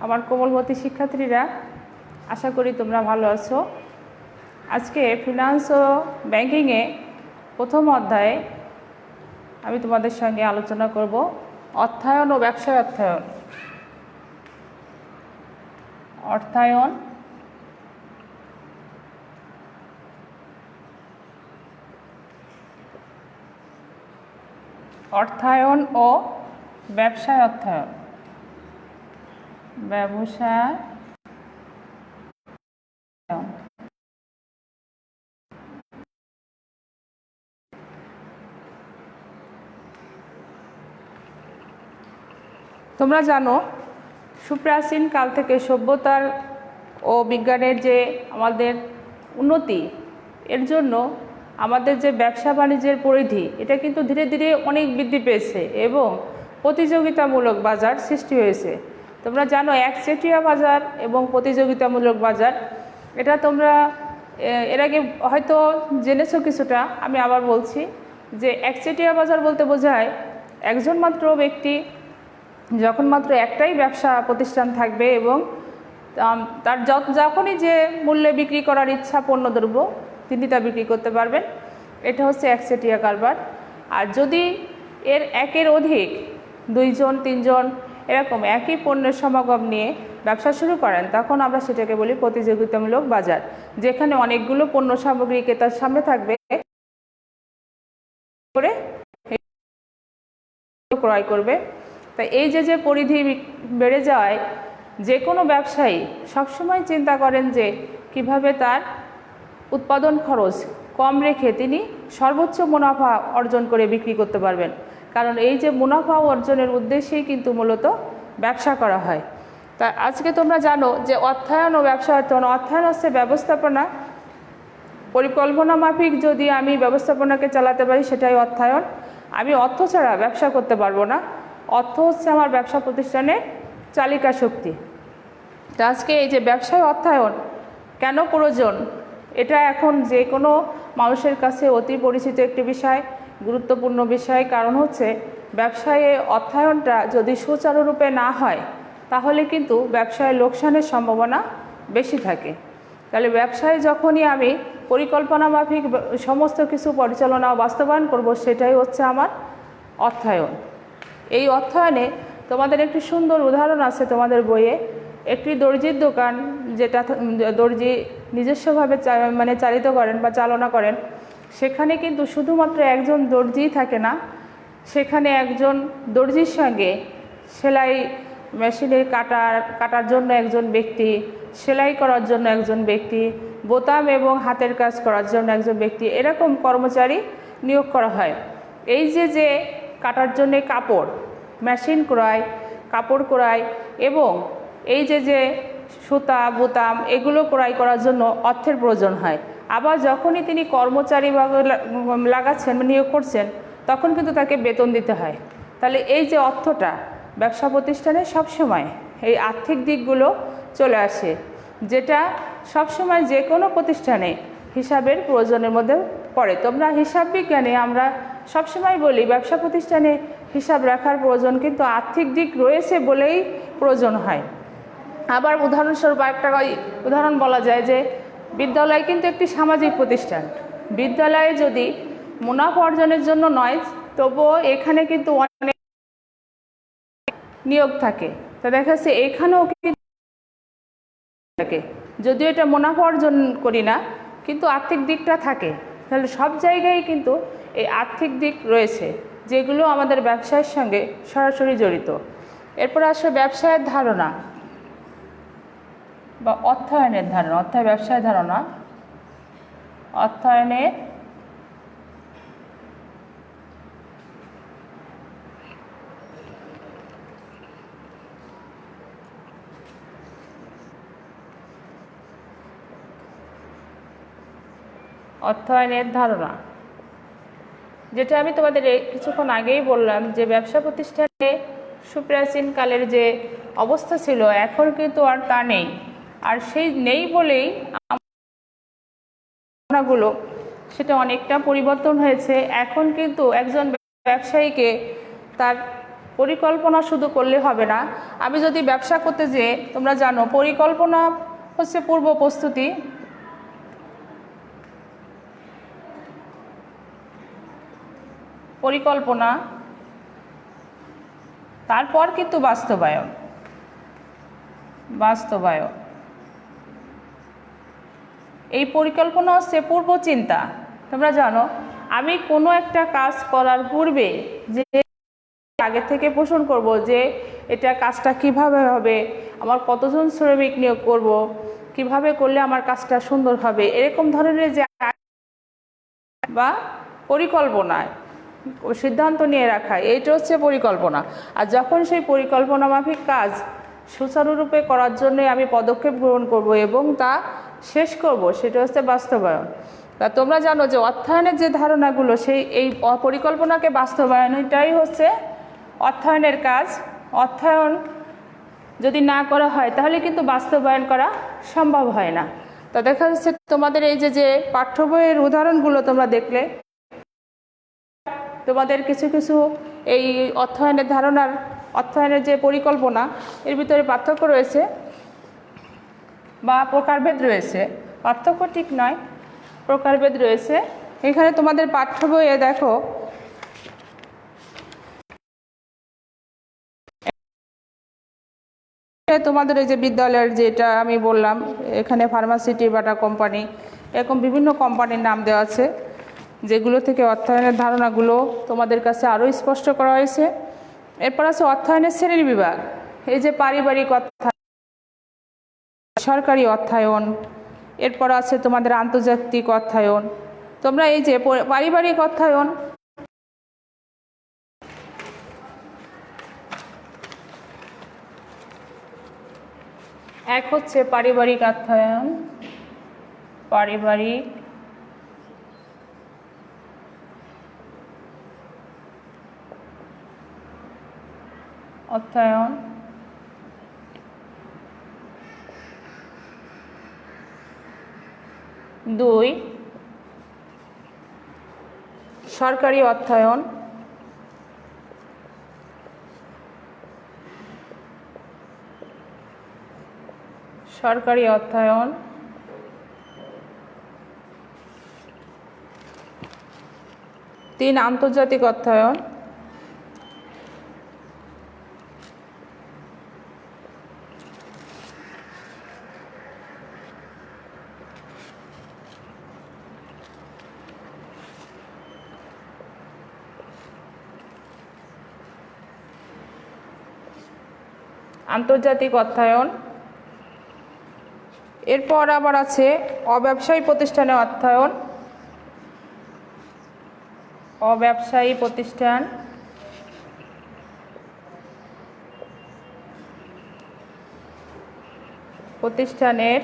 আমার কোমলমতি শিক্ষার্থীরা, আশা করি তোমরা ভালো আছো। আজকে ফিনান্স ও ব্যাংকিংয়ে প্রথম অধ্যায়ে আমি তোমাদের সঙ্গে আলোচনা করব অর্থায়ন ও ব্যবসায় অর্থায়ন। অর্থায়ন অর্থায়ন ও ব্যবসায় অর্থায়ন। ব্যবসায় তোমরা জানো, সুপ্রাচীন কাল থেকে সভ্যতার ও বিজ্ঞানের যে আমাদের উন্নতি, এর জন্য আমাদের যে ব্যবসা বাণিজ্যের পরিধি এটা কিন্তু ধীরে ধীরে অনেক বৃদ্ধি পেয়েছে এবং প্রতিযোগিতামূলক বাজার সৃষ্টি হয়েছে। তোমরা জানো, একচেটিয়া বাজার এবং প্রতিযোগিতামূলক বাজার, এটা তোমরা এর আগে হয়তো জেনেছো কিছুটা। আমি আবার বলছি যে একচেটিয়া বাজার বলতে বোঝায় একজন মাত্র ব্যক্তি যখন মাত্র একটাই ব্যবসা প্রতিষ্ঠান থাকবে এবং তার যখনই যে মূল্যে বিক্রি করার ইচ্ছা পণ্যদ্রব্য তিনি তা বিক্রি করতে পারবেন, এটা হচ্ছে একচেটিয়া কারবার। আর যদি এর একের অধিক দুইজন তিনজন এরকম একই পণ্যের সমাগম নিয়ে ব্যবসা শুরু করেন, তখন আমরা সেটাকে বলি প্রতিযোগিতামূলক বাজার, যেখানে অনেকগুলো পণ্য সামগ্রী ক্রেতার সামনে থাকবে করে ক্রয় করবে। তাই এই যে পরিধি বেড়ে যাওয়ায় যে কোনো ব্যবসায়ী সবসময় চিন্তা করেন যে কিভাবে তার উৎপাদন খরচ কম রেখে তিনি সর্বোচ্চ মুনাফা অর্জন করে বিক্রি করতে পারবেন। কারণ এই যে মুনাফা অর্জনের উদ্দেশ্যেই কিন্তু মূলত ব্যবসা করা হয়। তা আজকে তোমরা জানো যে অর্থায়ন ও ব্যবসা অর্থায়ন হচ্ছে ব্যবস্থাপনা, পরিকল্পনা মাফিক যদি আমি ব্যবস্থাপনাকে চালাতে পারি সেটাই অর্থায়ন। আমি অর্থ ছাড়া ব্যবসা করতে পারবো না। অর্থ হচ্ছে আমার ব্যবসা প্রতিষ্ঠানের চালিকা শক্তি। তো আজকে এই যে ব্যবসায় অর্থায়ন কেন প্রয়োজন, এটা এখন যে কোনো মানুষের কাছে অতি পরিচিত একটি বিষয়, গুরুত্বপূর্ণ বিষয়। কারণ হচ্ছে ব্যবসায় অর্থায়নটা যদি সুচারুরূপে না হয় তাহলে কিন্তু ব্যবসায় লোকসানের সম্ভাবনা বেশি থাকে। তাহলে ব্যবসায় যখনই আমি পরিকল্পনা মাফিক সমস্ত কিছু পরিচালনা বাস্তবায়ন করব, সেটাই হচ্ছে আমার অর্থায়ন। এই অর্থায়নে তোমাদের একটি সুন্দর উদাহরণ আছে তোমাদের বইয়ে। একটি দর্জির দোকান, যেটা দর্জি নিজস্বভাবে চালিত করেন বা চালনা করেন, সেখানে কিন্তু শুধুমাত্র একজন দর্জিই থাকে না, সেখানে একজন দর্জির সঙ্গে সেলাই মেশিনে কাটার জন্য একজন ব্যক্তি, সেলাই করার জন্য একজন ব্যক্তি, বোতাম এবং হাতের কাজ করার জন্য একজন ব্যক্তি, এরকম কর্মচারী নিয়োগ করা হয়। এই যে কাটার জন্য কাপড়, মেশিন ক্রয়, কাপড় ক্রয় এবং এই যে সুতা বোতাম এগুলো ক্রয় করার জন্য অর্থের প্রয়োজন হয়। আবার যখনই তিনি কর্মচারী লাগাচ্ছেন, নিয়োগ করছেন, তখন কিন্তু তাকে বেতন দিতে হয়। তাহলে এই যে অর্থটা ব্যবসা প্রতিষ্ঠানে সবসময় এই আর্থিক দিকগুলো চলে আসে, যেটা সবসময় যে কোনো প্রতিষ্ঠানে হিসাবের প্রয়োজনের মধ্যে পড়ে। তোমরা হিসাব বিজ্ঞানে আমরা সবসময় বলি ব্যবসা প্রতিষ্ঠানে হিসাব রাখার প্রয়োজন, কিন্তু আর্থিক দিক রয়েছে বলেই প্রয়োজন হয়। আবার উদাহরণস্বরূপ একটা উদাহরণ বলা যায় যে বিদ্যালয় কিন্তু একটি সামাজিক প্রতিষ্ঠান। বিদ্যালয়ে যদি মুনাফা অর্জনের জন্য নয়, তবুও এখানে কিন্তু অনেক নিয়োগ থাকে। তো দেখা যাচ্ছে এখানেও কিন্তু থাকে, যদিও এটা মুনাফা অর্জন করি না, কিন্তু আর্থিক দিকটা থাকে। তাহলে সব জায়গায় কিন্তু এই আর্থিক দিক রয়েছে, যেগুলো আমাদের ব্যবসায়ের সঙ্গে সরাসরি জড়িত। এরপর আসলে ব্যবসায়ের ধারণা বা অর্থায়নের ধারণা। ব্যবসায় ধারণা, অর্থায়নের ধারণা, যেটা আমি তোমাদের কিছুক্ষণ আগেই বললাম যে ব্যবসা প্রতিষ্ঠানে সুপ্রাচীন কালের যে অবস্থা ছিল এখন কিন্তু আর তা নেই। আর সেই নেই বলেই গুলো সেটা অনেকটা পরিবর্তন হয়েছে। এখন কিন্তু একজন ব্যবসায়ীকে তার পরিকল্পনা শুধু করলে হবে না। আমি যদি ব্যবসা করতে যেয়ে, তোমরা জানো পরিকল্পনা হচ্ছে পূর্ব প্রস্তুতি, পরিকল্পনা তারপর কিন্তু বাস্তবায়ন। এই পরিকল্পনা হচ্ছে পূর্ব চিন্তা। তোমরা জানো আমি কোনো একটা কাজ করার পূর্বে যে আগে থেকে পোষণ করব যে এটা কাজটা কিভাবে হবে, আমার কতজন শ্রমিক নিয়োগ করব, কিভাবে করলে আমার কাজটা সুন্দর হবে, এরকম ধরনের যে বা পরিকল্পনায় সিদ্ধান্ত নিয়ে রাখা, এইটা হচ্ছে পরিকল্পনা। আর যখন সেই পরিকল্পনা মাফিক কাজ সুচারুরূপে করার জন্য আমি পদক্ষেপ গ্রহণ করব এবং তা শেষ করব, সেটা হচ্ছে বাস্তবায়ন। তা তোমরা জানো যে অর্থায়নের যে ধারণাগুলো, এই পরিকল্পনাকে বাস্তবায়নটাই হচ্ছে অর্থায়নের কাজ। অর্থায়ন যদি না করা হয় তাহলে কিন্তু বাস্তবায়ন করা সম্ভব হয় না। তা দেখা যাচ্ছে তোমাদের এই যে পাঠ্য বইয়ের উদাহরণগুলো তোমরা দেখলে, তোমাদের কিছু কিছু এই অর্থায়নের যে পরিকল্পনা, এর ভিতরে পার্থক্য রয়েছে বা প্রকারভেদ রয়েছে। পার্থক্য ঠিক নয়, প্রকারভেদ রয়েছে। এখানে তোমাদের পাঠ্য বইয়ে দেখো তোমাদের এই যে বিদ্যালয়ের যেটা আমি বললাম, এখানে ফার্মাসিটি, বাটা কোম্পানি, এরকম বিভিন্ন কোম্পানির নাম দেওয়া আছে, যেগুলো থেকে অর্থায়নের ধারণাগুলো তোমাদের কাছে আরও স্পষ্ট করা হয়েছে। এরপর আছে অর্থায়নের শ্রেণীর বিভাগ। এই যে পারিবারিক অর্থায়ন, সরকারি অর্থায়ন, এরপর আছে তোমাদের আন্তর্জাতিক অর্থায়ন। তোমরা এই যে পারিবারিক অর্থায়ন, এক হচ্ছে পারিবারিক অর্থায়ন, পারিবারিক অর্থায়ন, দুই সরকারি অর্থায়ন, সরকারি অর্থায়ন, তিন আন্তর্জাতিক অর্থায়ন, আন্তর্জাতিক অর্থায়ন। এরপর আবার আছে অব্যবসায়ী প্রতিষ্ঠানে অর্থায়ন, অব্যবসায়ী প্রতিষ্ঠানের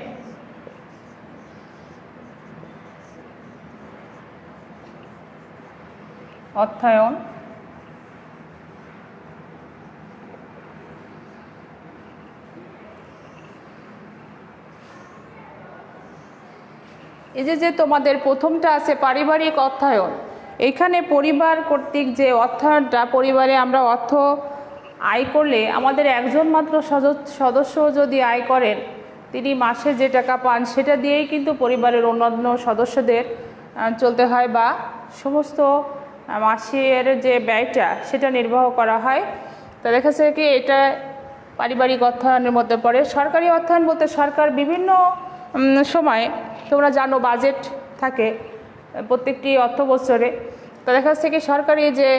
অর্থায়ন। এই যে তোমাদের প্রথমটা আছে পারিবারিক অর্থায়ন, এইখানে পরিবার কর্তৃক যে অর্থায়নটা, পরিবারে আমরা অর্থ আয় করলে আমাদের একজন মাত্র সদস্য যদি আয় করেন, তিনি মাসে যে টাকা পান সেটা দিয়েই কিন্তু পরিবারের অন্যান্য সদস্যদের চলতে হয় বা সমস্ত মাসের যে ব্যয়টা সেটা নির্বাহ করা হয়। তো দেখা যাচ্ছে কি এটা পারিবারিক অর্থায়নের মধ্যে পড়ে। সরকারি অর্থায়ন বলতে সরকার বিভিন্ন সময়, তোমরা জানো বাজেট থাকে প্রত্যেকটি অর্থ বছরে। তো দেখা যাচ্ছে কি সরকারি যে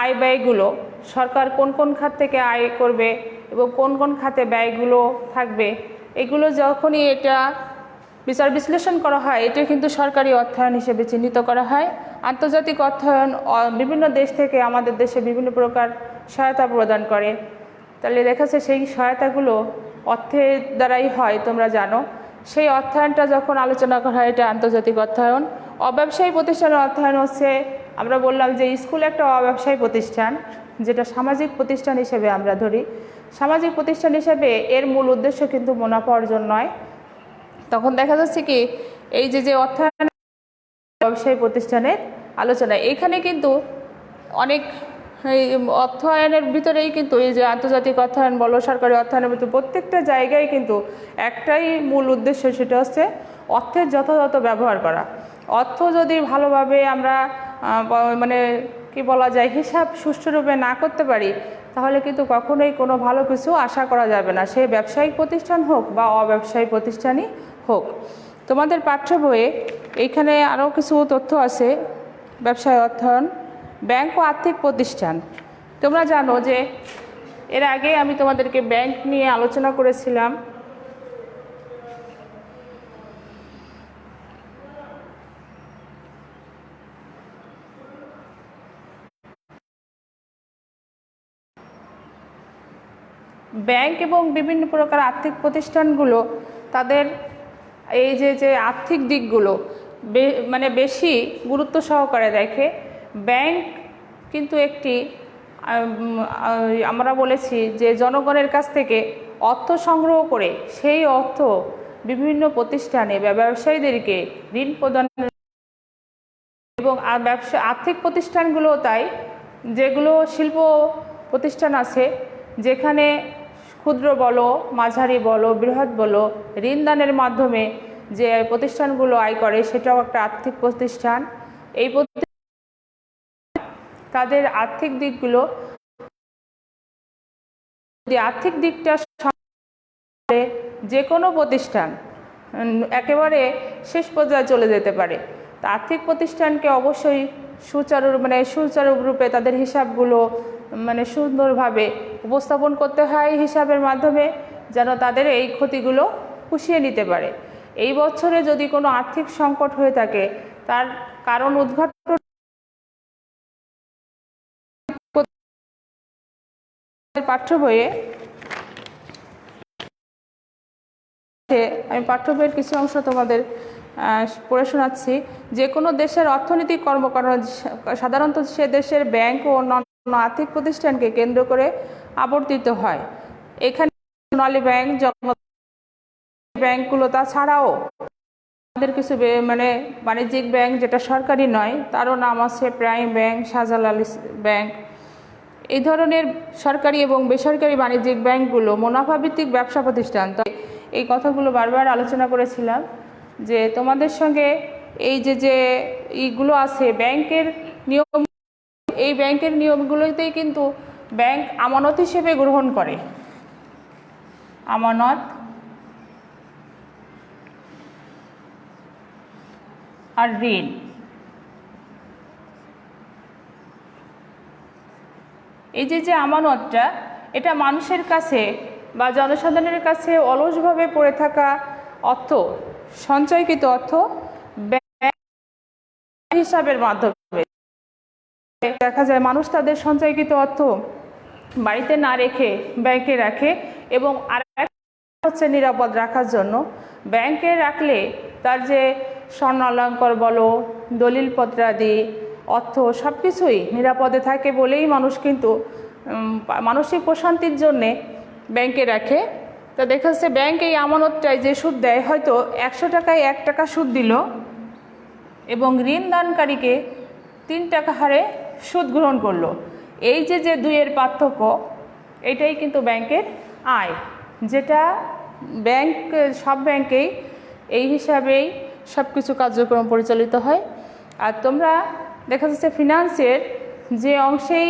আয় ব্যয়গুলো, সরকার কোন কোন খাত থেকে আয় করবে এবং কোন কোন খাতে ব্যয়গুলো থাকবে, এগুলো যখনই এটা বিচার বিশ্লেষণ করা হয়, এটা কিন্তু সরকারি অর্থায়ন হিসেবে চিহ্নিত করা হয়। আন্তর্জাতিক অর্থায়ন বিভিন্ন দেশ থেকে আমাদের দেশে বিভিন্ন প্রকার সহায়তা প্রদান করে। তাহলে দেখা যাচ্ছে সেই সহায়তাগুলো অর্থের দ্বারাই হয়, তোমরা জানো। সেই অর্থায়নটা যখন আলোচনা করা হয়, এটা আন্তর্জাতিক অর্থায়ন। অব্যবসায়ী প্রতিষ্ঠানের অর্থায়ন হচ্ছে, আমরা বললাম যে স্কুল একটা অব্যবসায়ী প্রতিষ্ঠান, যেটা সামাজিক প্রতিষ্ঠান হিসেবে আমরা ধরি। সামাজিক প্রতিষ্ঠান হিসেবে এর মূল উদ্দেশ্য কিন্তু মুনাফা অর্জন নয়। তখন দেখা যাচ্ছে কি এই যে অর্থায়ন ব্যবসায়ী প্রতিষ্ঠানের আলোচনা, এখানে কিন্তু অনেক এই অর্থায়নের ভিতরেই কিন্তু এই যে আন্তর্জাতিক অর্থায়ন বলো, সরকারি অর্থায়নের ভিতরে প্রত্যেকটা জায়গায় কিন্তু একটাই মূল উদ্দেশ্য, সেটা হচ্ছে অর্থের যথাযথ ব্যবহার করা। অর্থ যদি ভালোভাবে আমরা মানে কি বলা যায়, হিসাব সুষ্ঠুরূপে না করতে পারি, তাহলে কিন্তু কখনোই কোনো ভালো কিছু আশা করা যাবে না, সে ব্যবসায়িক প্রতিষ্ঠান হোক বা অব্যবসায়িক প্রতিষ্ঠানই হোক। তোমাদের পাঠ্য বইয়ে এইখানে আরও কিছু তথ্য আছে। ব্যবসায় অর্থায়ন, ব্যাংক ও আর্থিক প্রতিষ্ঠান। তোমরা জানো যে এর আগে আমি তোমাদেরকে ব্যাংক নিয়ে আলোচনা করেছিলাম। ব্যাংক এবং বিভিন্ন প্রকার আর্থিক প্রতিষ্ঠানগুলো তাদের এই যে আর্থিক দিকগুলো মানে বেশি গুরুত্ব সহকারে দেখে। ব্যাংক কিন্তু একটি আমরা বলেছি যে জনগণের কাছ থেকে অর্থ সংগ্রহ করে সেই অর্থ বিভিন্ন প্রতিষ্ঠানে বা ব্যবসায়ীদেরকে ঋণ প্রদান, এবং আর্থিক প্রতিষ্ঠানগুলো তাই, যেগুলো শিল্প প্রতিষ্ঠান আছে, যেখানে ক্ষুদ্র বলো, মাঝারি বলো, বৃহৎ বলো, ঋণদানের মাধ্যমে যে প্রতিষ্ঠানগুলো আয় করে, সেটাও একটা আর্থিক প্রতিষ্ঠান। এই তাদের আর্থিক দিকগুলো, যদি আর্থিক দিকটা যে কোনো প্রতিষ্ঠান একেবারে শেষ পর্যায়ে চলে যেতে পারে। তা আর্থিক প্রতিষ্ঠানকে অবশ্যই সুচারু রূপে তাদের হিসাবগুলো সুন্দরভাবে উপস্থাপন করতে হয় হিসাবের মাধ্যমে, যেন তাদের এই ক্ষতিগুলো পুষিয়ে নিতে পারে। এই বছরে যদি কোনো আর্থিক সংকট হয়ে থাকে, তার কারণ উদ্ঘাটন পাঠ্য বইয়ে, আমি পাঠ্য বইয়ের কিছু অংশ তোমাদের পড়ে শোনাচ্ছি। যে কোনো দেশের অর্থনৈতিক কর্মকাণ্ড সাধারণত সে দেশের ব্যাংক ও অন্যান্য আর্থিক প্রতিষ্ঠানকে কেন্দ্র করে আবর্তিত হয়। এখানে সোনালী ব্যাংক, ব্যাংকগুলো, তাছাড়াও আমাদের কিছু বাণিজ্যিক ব্যাংক যেটা সরকারি নয়, তারও নাম আছে প্রাইম ব্যাংক, শাহজালাল ব্যাংক। এই ধরনের সরকারি এবং বেসরকারি বাণিজ্যিক ব্যাংকগুলো মুনাফাভিত্তিক ব্যবসা প্রতিষ্ঠান। তো এই কথাগুলো বারবার আলোচনা করেছিলাম যে তোমাদের সঙ্গে এই যে এইগুলো আছে ব্যাংকের নিয়ম, এই ব্যাংকের নিয়মগুলোতেই কিন্তু ব্যাংক আমানত হিসেবে গ্রহণ করে। আমানত আর ঋণ, এই যে আমানতটা, এটা মানুষের কাছে বা জনসাধারণের কাছে অলসভাবে পড়ে থাকা অর্থ, সঞ্চয়কৃত অর্থ হিসাবের মাধ্যমে দেখা যায় মানুষ তাদের সঞ্চয়কৃত অর্থ বাড়িতে না রেখে ব্যাংকে রাখে, এবং আর হচ্ছে নিরাপদ রাখার জন্য। ব্যাংকে রাখলে তার যে স্বর্ণ অলঙ্কার বলো, দলিলপত্রাদি, অর্থ সব কিছুই নিরাপদে থাকে বলেই মানুষ কিন্তু মানসিক প্রশান্তির জন্যে ব্যাংকে রাখে। তা দেখা যাচ্ছে ব্যাংক এই আমানতটায় যে সুদ দেয়, হয়তো 100 টাকায় 1 টাকা সুদ দিল এবং ঋণ দানকারীকে 3 টাকা হারে সুদ গ্রহণ করলো। এই যে দুইয়ের পার্থক্য, এটাই কিন্তু ব্যাংকের আয়, যেটা সব ব্যাংকেই এই হিসাবেই সব কিছু কার্যক্রম পরিচালিত হয়। আর তোমরা দেখা যাচ্ছে ফিনান্সের যে অংশেই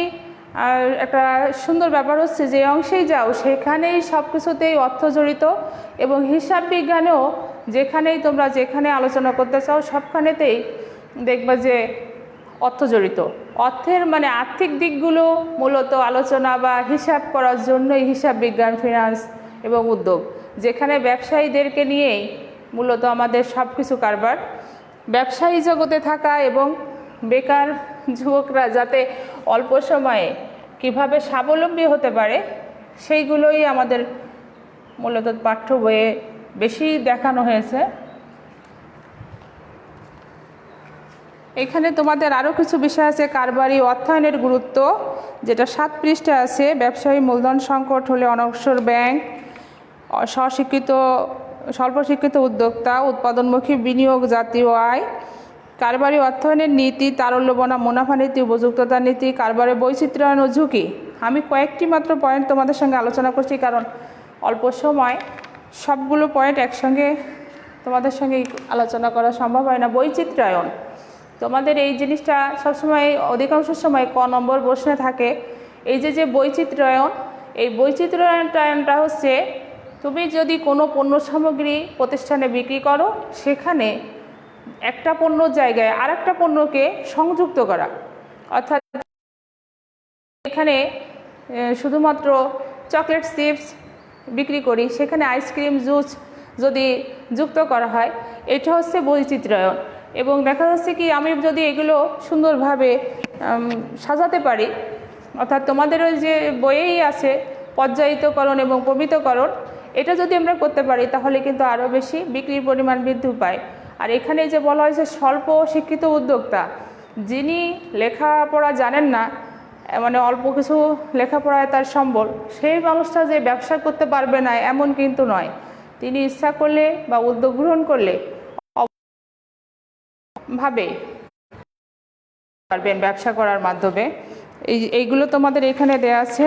একটা সুন্দর ব্যাপার হচ্ছে, যে অংশেই যাও সেখানেই সব কিছুতেই অর্থ জড়িত, এবং হিসাব বিজ্ঞানেও যেখানে আলোচনা করতে চাও সবখানেতেই দেখবা যে অর্থ জড়িত। অর্থের আর্থিক দিকগুলো মূলত আলোচনা বা হিসাব করার জন্যই হিসাব বিজ্ঞান, ফিনান্স এবং উদ্যোগ, যেখানে ব্যবসায়ীদেরকে নিয়েই মূলত আমাদের সব কিছু কারবার। ব্যবসায়ী জগতে থাকা এবং বেকার যুবকরা যাতে অল্প সময়ে কিভাবে স্বাবলম্বী হতে পারে, সেইগুলোই আমাদের মূলত পাঠ্য বইয়ে বেশি দেখানো হয়েছে। এখানে তোমাদের আরও কিছু বিষয় আছে। কারবারি অর্থায়নের গুরুত্ব, যেটা 7 পৃষ্ঠা আছে। ব্যবসায়ী মূলধন সংকট হলে অনগ্রসর ব্যাংক, স্বল্প শিক্ষিত উদ্যোক্তা, উৎপাদনমুখী বিনিয়োগ, জাতীয় আয়, কারবারি অর্থায়নের নীতি, তারল্য বনাম মুনাফা নীতি, উপযুক্ততা নীতি, কারবারের বৈচিত্র্যায়ন ও ঝুঁকি। আমি কয়েকটি মাত্র পয়েন্ট তোমাদের সঙ্গে আলোচনা করছি, কারণ অল্প সময় সবগুলো পয়েন্ট একসঙ্গে তোমাদের সঙ্গে আলোচনা করা সম্ভব হয় না। বৈচিত্র্যায়ন, তোমাদের এই জিনিসটা সবসময় অধিকাংশ সময় ক নম্বর প্রশ্নে থাকে। এই যে বৈচিত্র্যায়ন, এই বৈচিত্র্যায়নটা হচ্ছে তুমি যদি কোনো পণ্য সামগ্রী প্রতিষ্ঠানে বিক্রি করো, সেখানে একটা পণ্যর জায়গায় আরেকটা পণ্যকে সংযুক্ত করা। অর্থাৎ এখানে শুধুমাত্র চকলেট চিপস বিক্রি করি, সেখানে আইসক্রিম জুস যদি যুক্ত করা হয়, এটা হচ্ছে বৈচিত্র্যায়ন। এবং দেখা যাচ্ছে কি, আমি যদি এগুলো সুন্দরভাবে সাজাতে পারি, অর্থাৎ তোমাদের ওই যে বইয়েই আছে পর্যায়িতকরণ এবং প্রমিতকরণ, এটা যদি আমরা করতে পারি তাহলে কিন্তু আরও বেশি বিক্রির পরিমাণ বৃদ্ধি পায়। আর এখানে যে বলা হয়েছে স্বল্প শিক্ষিত উদ্যোক্তা, যিনি লেখাপড়া জানেন না, মানে অল্প কিছু লেখাপড়ায় তার সম্বল, সেই মানুষটা যে ব্যবসা করতে পারবে না এমন কিন্তু নয়। তিনি ইচ্ছা করলে বা উদ্যোগ গ্রহণ করলে ভাবে পারবেন ব্যবসা করার মাধ্যমে। এইগুলো তোমাদের এখানে দেয়া আছে।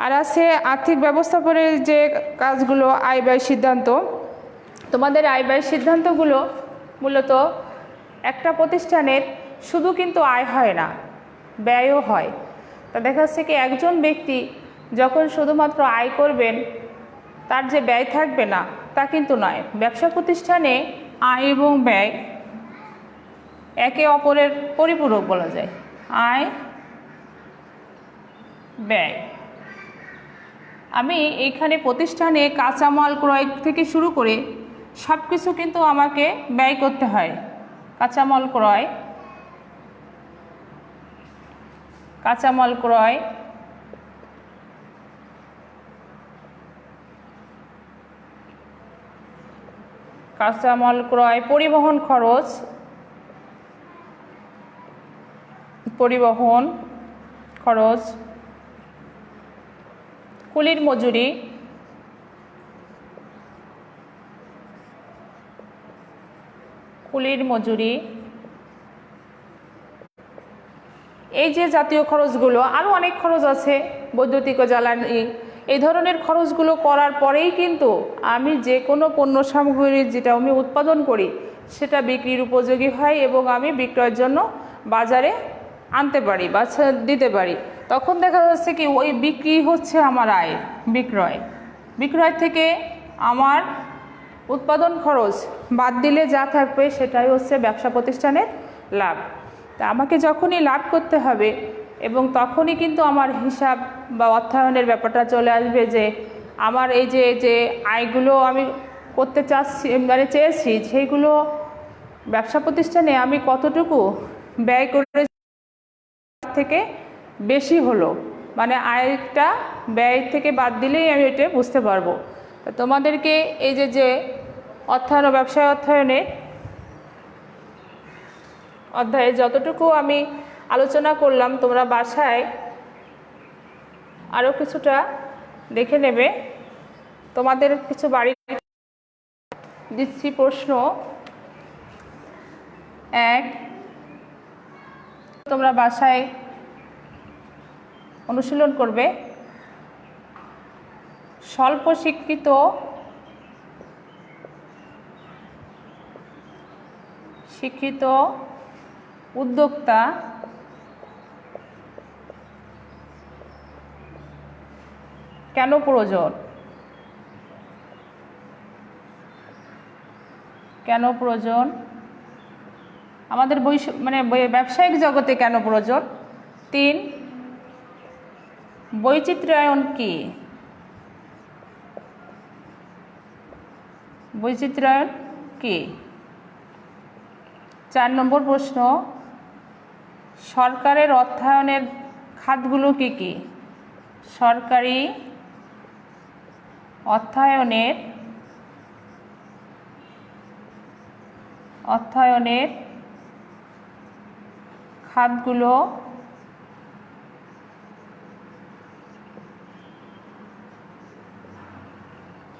আর আছে আর্থিক ব্যবস্থাপনের যে কাজগুলো, আয় ব্যয় সিদ্ধান্ত। তোমাদের আয় ব্যয় সিদ্ধান্তগুলো মূলত একটা প্রতিষ্ঠানের শুধু কিন্তু আয় হয় না, ব্যয়ও হয়। তা দেখা যাচ্ছে কি, একজন ব্যক্তি যখন শুধুমাত্র আয় করবেন তার যে ব্যয় থাকবে না তা কিন্তু নয়। ব্যবসা প্রতিষ্ঠানে আয় এবং ব্যয় একে অপরের পরিপূরক বলা যায়। আয় ব্যয়, আমি এইখানে প্রতিষ্ঠানে কাঁচামাল ক্রয় থেকে শুরু করে সব কিছু কিন্তু আমাকে ব্যয় করতে হয়। কাঁচামাল ক্রয়, কাঁচামাল ক্রয়, কাঁচামাল ক্রয়, পরিবহন খরচ, পরিবহন খরচ, কুলির মজুরি, কুলির মজুরি, এই যে জাতীয় খরচগুলো, আরও অনেক খরচ আছে, বৈদ্যুতিক ও জ্বালানি, এই ধরনের খরচগুলো করার পরেই কিন্তু আমি যে কোনো পণ্য সামগ্রী যেটা আমি উৎপাদন করি সেটা বিক্রির উপযোগী হয় এবং আমি বিক্রয়ের জন্য বাজারে আনতে পারি বা দিতে পারি। তখন দেখা যাচ্ছে কি, ওই বিক্রি হচ্ছে আমার আয়। বিক্রয় থেকে আমার উৎপাদন খরচ বাদ দিলে যা থাকবে সেটাই হচ্ছে ব্যবসা প্রতিষ্ঠানের লাভ। তা আমাকে যখনই লাভ করতে হবে এবং তখনই কিন্তু আমার হিসাব বা অর্থায়নের ব্যাপারটা চলে আসবে, যে আমার এই যে আয়গুলো আমি করতে চেয়েছি সেইগুলো ব্যবসা প্রতিষ্ঠানে আমি কতটুকু ব্যয় করে থেকে বেশি হলো, মানে আয়টা ব্যয় থেকে বাদ দিলেই আমি এটা বুঝতে পারবো। তোমাদেরকে এই যে অর্থায়ন ও ব্যবসায় অর্থায়নে অধ্যায়ে যতটুকু আমি আলোচনা করলাম, তোমরা বাসায় আরও কিছুটা দেখে নেবে। তোমাদের কিছু বাড়ি দিচ্ছি প্রশ্ন। 1, তোমরা বাসায় অনুশীলন করবে। স্বল্প শিক্ষিত উদ্যোক্তা কেন প্রয়োজন? কেন প্রয়োজন? আমাদের ব্যবসায়িক জগতে কেন প্রয়োজন? 3, বৈচিত্র্যায়ন কি? বৈচিত্র্যায়ন কি? 4 নম্বর প্রশ্ন, সরকারের অর্থায়নের খাতগুলো কি কি? সরকারি অর্থায়নের খাতগুলো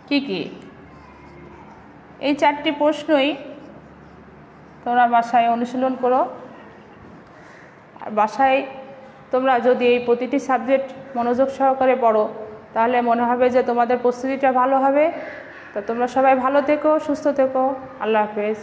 কি কি? এই 4টি প্রশ্নই তোমরা বাসায় অনুশীলন করো। আর বাসায় তোমরা যদি এই প্রতিটি সাবজেক্ট মনোযোগ সহকারে পড়ো তাহলে মনে হবে যে তোমাদের প্রস্তুতিটা ভালো হবে। তো তোমরা সবাই ভালো থেকো, সুস্থ থেকো। আল্লাহ হাফেজ।